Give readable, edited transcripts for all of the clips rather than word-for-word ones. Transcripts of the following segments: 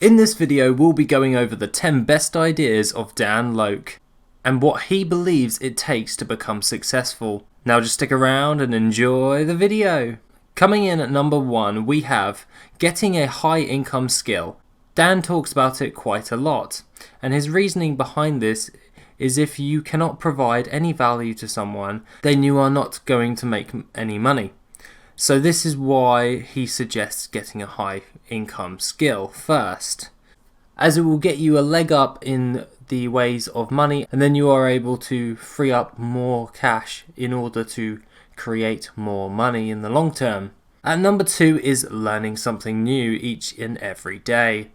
In this video, we'll be going over the 10 best ideas of Dan Lok and what he believes it takes to become successful. Now just stick around and enjoy the video. Coming in at number 1, we have getting a high income skill. Dan talks about it quite a lot, and his reasoning behind this is if you cannot provide any value to someone, then you are not going to make any money. So this is why he suggests getting a high income skill first, as it will get you a leg up in the ways of money, and then you are able to free up more cash in order to create more money in the long term. At number 2 is learning something new each and every day.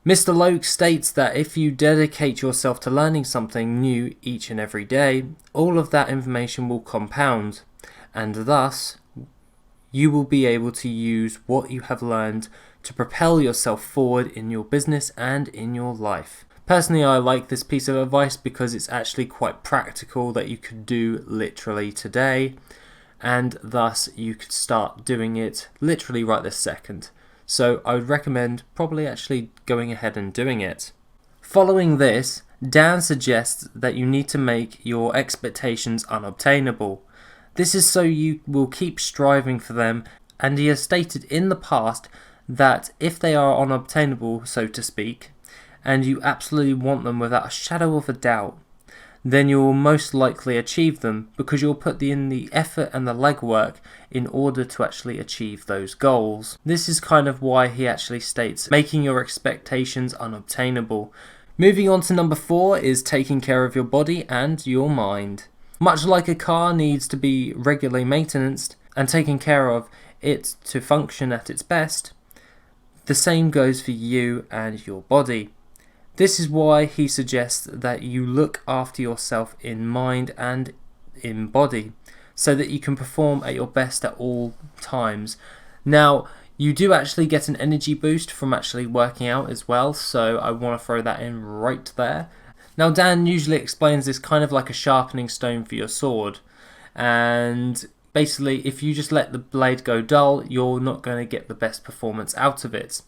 Mr. Lok states that if you dedicate yourself to learning something new each and every day, all of that information will compound, and thus you will be able to use what you have learned to propel yourself forward in your business and in your life. Personally, I like this piece of advice because it's actually quite practical that you could do literally today, and thus you could start doing it literally right this second. So I would recommend probably actually going ahead and doing it. Following this, Dan suggests that you need to make your expectations unobtainable. This is so you will keep striving for them, and he has stated in the past that if they are unobtainable, so to speak, and you absolutely want them without a shadow of a doubt, then you will most likely achieve them because you'll put in the effort and the legwork in order to actually achieve those goals. This is kind of why he actually states making your expectations unobtainable. Moving on to number 4 is taking care of your body and your mind. Much like a car needs to be regularly maintained and taken care of it to function at its best, the same goes for you and your body. This is why he suggests that you look after yourself in mind and in body so that you can perform at your best at all times. Now, you do actually get an energy boost from actually working out as well, so I want to throw that in right there. Now, Dan usually explains this kind of like a sharpening stone for your sword, and basically if you just let the blade go dull, you're not going to get the best performance out of it.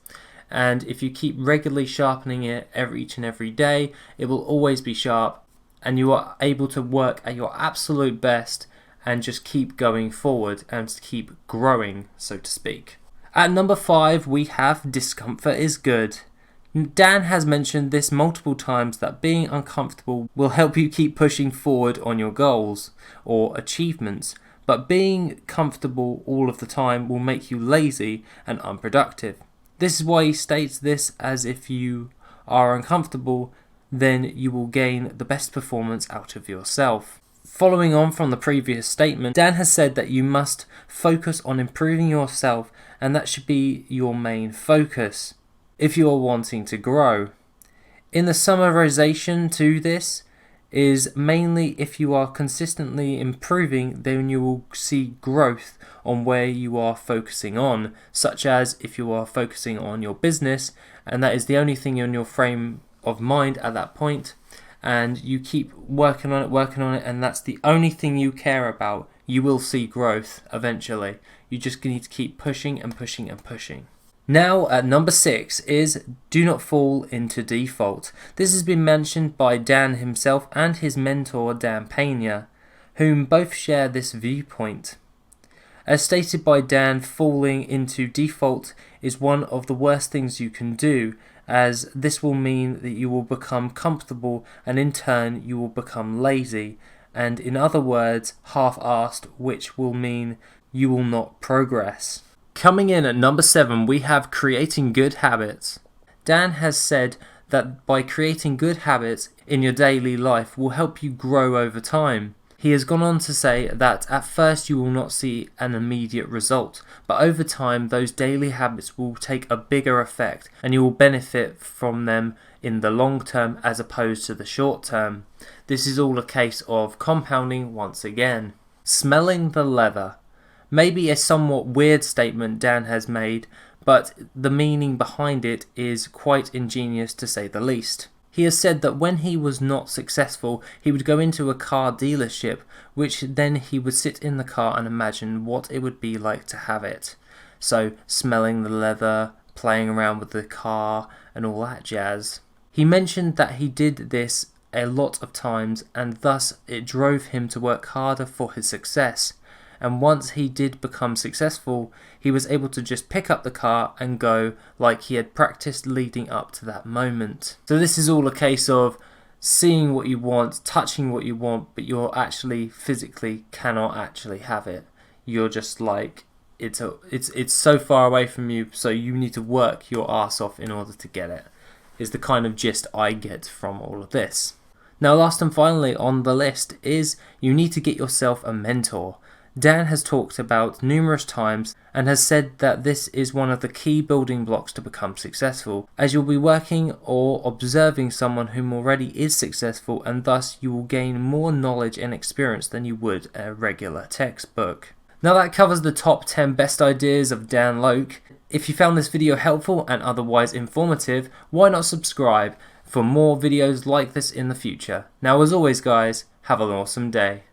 And if you keep regularly sharpening it each and every day, it will always be sharp, and you are able to work at your absolute best and just keep going forward and keep growing, so to speak. At number 5, we have discomfort is good. Dan has mentioned this multiple times that being uncomfortable will help you keep pushing forward on your goals or achievements, but being comfortable all of the time will make you lazy and unproductive. This is why he states this, as if you are uncomfortable, then you will gain the best performance out of yourself. Following on from the previous statement, Dan has said that you must focus on improving yourself, and that should be your main focus if you are wanting to grow. In the summarization to this is mainly if you are consistently improving, then you will see growth on where you are focusing on, such as if you are focusing on your business and that is the only thing in your frame of mind at that point, and you keep working on it, and that's the only thing you care about, you will see growth eventually. You just need to keep pushing and pushing and pushing. Now at number 6 is do not fall into default. This has been mentioned by Dan himself and his mentor Dan Pena, whom both share this viewpoint. As stated by Dan, falling into default is one of the worst things you can do, as this will mean that you will become comfortable and in turn you will become lazy, and in other words half-assed, which will mean you will not progress. Coming in at number 7, we have creating good habits. Dan has said that by creating good habits in your daily life will help you grow over time. He has gone on to say that at first you will not see an immediate result, but over time those daily habits will take a bigger effect and you will benefit from them in the long term as opposed to the short term. This is all a case of compounding once again. Smelling the leather. Maybe a somewhat weird statement Dan has made, but the meaning behind it is quite ingenious to say the least. He has said that when he was not successful, he would go into a car dealership, which then he would sit in the car and imagine what it would be like to have it. So, smelling the leather, playing around with the car and all that jazz. He mentioned that he did this a lot of times and thus it drove him to work harder for his success. And once he did become successful, he was able to just pick up the car and go like he had practiced leading up to that moment. So this is all a case of seeing what you want, touching what you want, but you're actually physically cannot actually have it. You're just like, it's so far away from you, so you need to work your ass off in order to get it, is the kind of gist I get from all of this. Now last and finally on the list is you need to get yourself a mentor. Dan has talked about numerous times and has said that this is one of the key building blocks to become successful, as you'll be working or observing someone whom already is successful, and thus you will gain more knowledge and experience than you would a regular textbook. Now that covers the top 10 best ideas of Dan Lok. If you found this video helpful and otherwise informative, why not subscribe for more videos like this in the future. Now as always guys, have an awesome day.